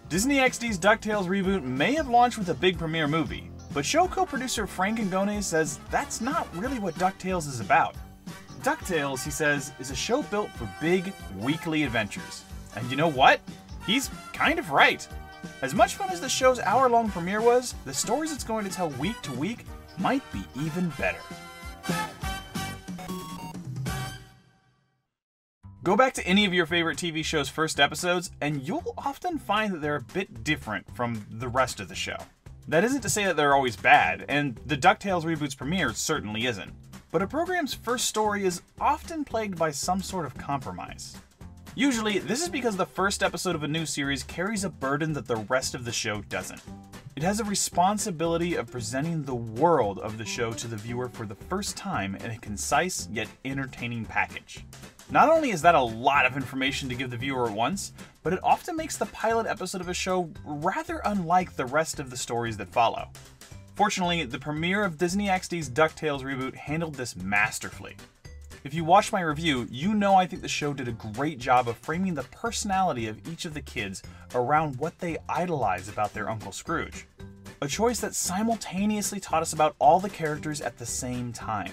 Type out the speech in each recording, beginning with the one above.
Disney XD's Ducktales reboot may have launched with a big premiere movie, but show co-producer Frank Ngone says that's not really what Ducktales is about. Ducktales, he says, is a show built for big, weekly adventures. And you know what? He's kind of right. As much fun as the show's hour-long premiere was, the stories it's going to tell week to week might be even better. Go back to any of your favorite TV show's first episodes, and you'll often find that they're a bit different from the rest of the show. That isn't to say that they're always bad, and the DuckTales reboot's premiere certainly isn't. But a program's first story is often plagued by some sort of compromise. Usually, this is because the first episode of a new series carries a burden that the rest of the show doesn't. It has a responsibility of presenting the world of the show to the viewer for the first time in a concise yet entertaining package. Not only is that a lot of information to give the viewer at once, but it often makes the pilot episode of a show rather unlike the rest of the stories that follow. Fortunately, the premiere of Disney XD's Ducktales reboot handled this masterfully. If you watched my review, you know I think the show did a great job of framing the personality of each of the kids around what they idolize about their Uncle Scrooge. A choice that simultaneously taught us about all the characters at the same time.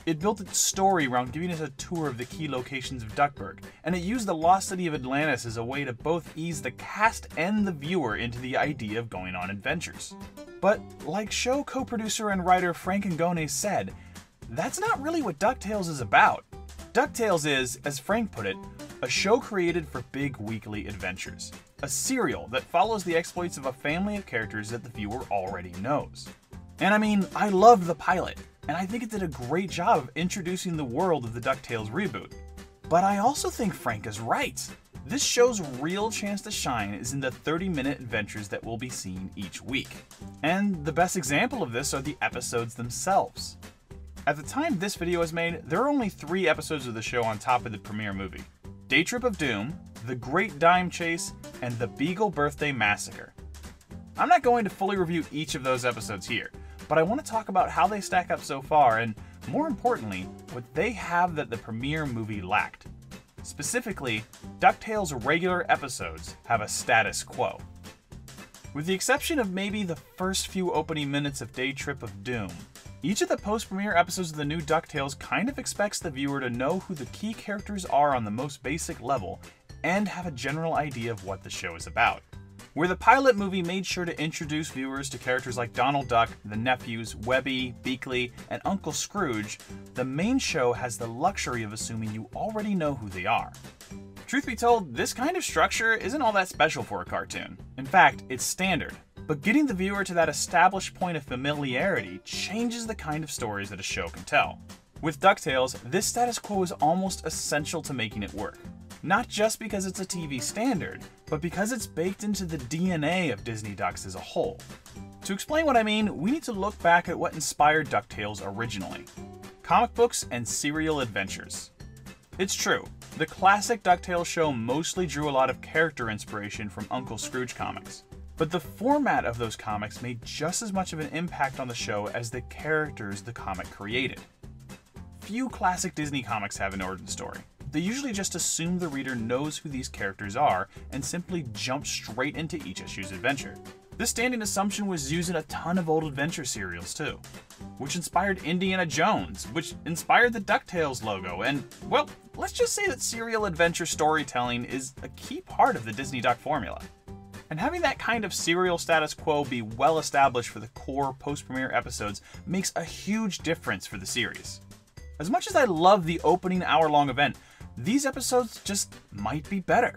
It built its story around giving us a tour of the key locations of Duckburg, and it used the lost city of Atlantis as a way to both ease the cast and the viewer into the idea of going on adventures. But like show co-producer and writer Frank Ngone said, that's not really what Ducktales is about. Ducktales is, as Frank put it, a show created for big weekly adventures. A serial that follows the exploits of a family of characters that the viewer already knows. And I mean, I loved the pilot, and I think it did a great job of introducing the world of the DuckTales reboot. But I also think Frank is right. This show's real chance to shine is in the 30-minute adventures that will be seen each week. And the best example of this are the episodes themselves. At the time this video was made, there are only 3 episodes of the show on top of the premiere movie. Day Trip of Doom, The Great Dime Chase, and The Beagle Birthday Massacre. I'm not going to fully review each of those episodes here, but I want to talk about how they stack up so far and, more importantly, what they have that the premiere movie lacked. Specifically, DuckTales' regular episodes have a status quo. With the exception of maybe the first few opening minutes of Day Trip of Doom, each of the post-premiere episodes of the new DuckTales kind of expects the viewer to know who the key characters are on the most basic level and have a general idea of what the show is about. Where the pilot movie made sure to introduce viewers to characters like Donald Duck, the nephews, Webby, Beakley, and Uncle Scrooge, the main show has the luxury of assuming you already know who they are. Truth be told, this kind of structure isn't all that special for a cartoon. In fact, it's standard. But getting the viewer to that established point of familiarity changes the kind of stories that a show can tell. With DuckTales, this status quo is almost essential to making it work. Not just because it's a TV standard, but because it's baked into the DNA of Disney Ducks as a whole. To explain what I mean, we need to look back at what inspired DuckTales originally. Comic books and serial adventures. It's true, the classic DuckTales show mostly drew a lot of character inspiration from Uncle Scrooge comics. But the format of those comics made just as much of an impact on the show as the characters the comic created. Few classic Disney comics have an origin story. They usually just assume the reader knows who these characters are and simply jump straight into each issue's adventure. This standing assumption was used in a ton of old adventure serials too, which inspired Indiana Jones, which inspired the DuckTales logo, and, well, let's just say that serial adventure storytelling is a key part of the Disney Duck formula. And having that kind of serial status quo be well established for the core post-premiere episodes makes a huge difference for the series. As much as I love the opening hour-long event, these episodes just might be better.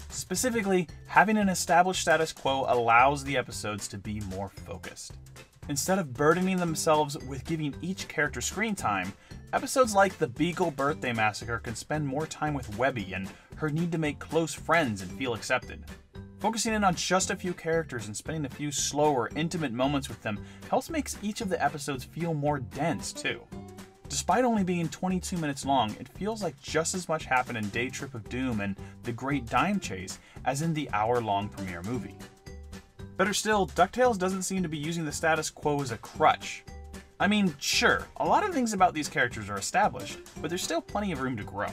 Specifically, having an established status quo allows the episodes to be more focused. Instead of burdening themselves with giving each character screen time, episodes like The Beagle Birthday Massacre can spend more time with Webby and her need to make close friends and feel accepted. Focusing in on just a few characters and spending a few slower, intimate moments with them helps make each of the episodes feel more dense, too. Despite only being 22 minutes long, it feels like just as much happened in Day Trip of Doom and The Great Dime Chase as in the hour-long premiere movie. Better still, DuckTales doesn't seem to be using the status quo as a crutch. I mean, sure, a lot of things about these characters are established, but there's still plenty of room to grow.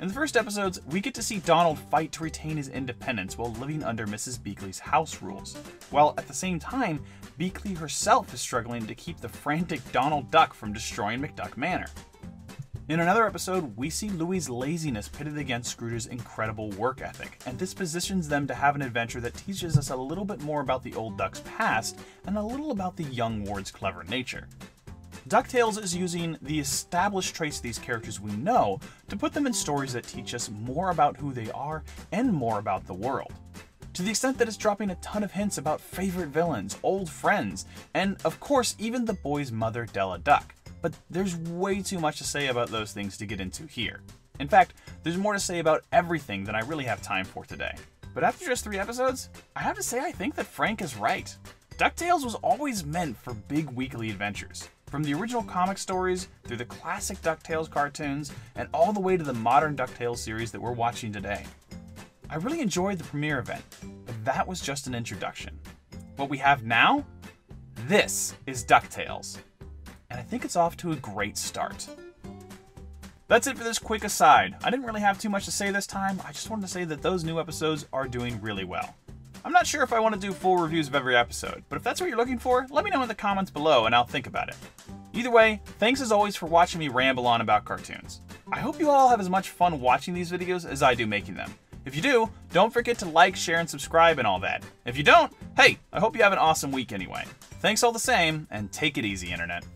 In the first episodes, we get to see Donald fight to retain his independence while living under Mrs. Beakley's house rules, while at the same time, Beakley herself is struggling to keep the frantic Donald Duck from destroying McDuck Manor. In another episode, we see Louie's laziness pitted against Scrooge's incredible work ethic, and this positions them to have an adventure that teaches us a little bit more about the old Duck's past and a little about the young Ward's clever nature. Ducktales is using the established traits of these characters we know to put them in stories that teach us more about who they are and more about the world. To the extent that it's dropping a ton of hints about favorite villains, old friends, and of course even the boy's mother, Della Duck. But there's way too much to say about those things to get into here. In fact, there's more to say about everything than I really have time for today. But after just 3 episodes, I have to say I think that Frank is right. DuckTales was always meant for big weekly adventures. From the original comic stories, through the classic DuckTales cartoons, and all the way to the modern DuckTales series that we're watching today. I really enjoyed the premiere event, but that was just an introduction. What we have now? This is DuckTales. And I think it's off to a great start. That's it for this quick aside. I didn't really have too much to say this time, I just wanted to say that those new episodes are doing really well. I'm not sure if I want to do full reviews of every episode, but if that's what you're looking for, let me know in the comments below and I'll think about it. Either way, thanks as always for watching me ramble on about cartoons. I hope you all have as much fun watching these videos as I do making them. If you do, don't forget to like, share, and subscribe and all that. If you don't, hey, I hope you have an awesome week anyway. Thanks all the same, and take it easy, Internet.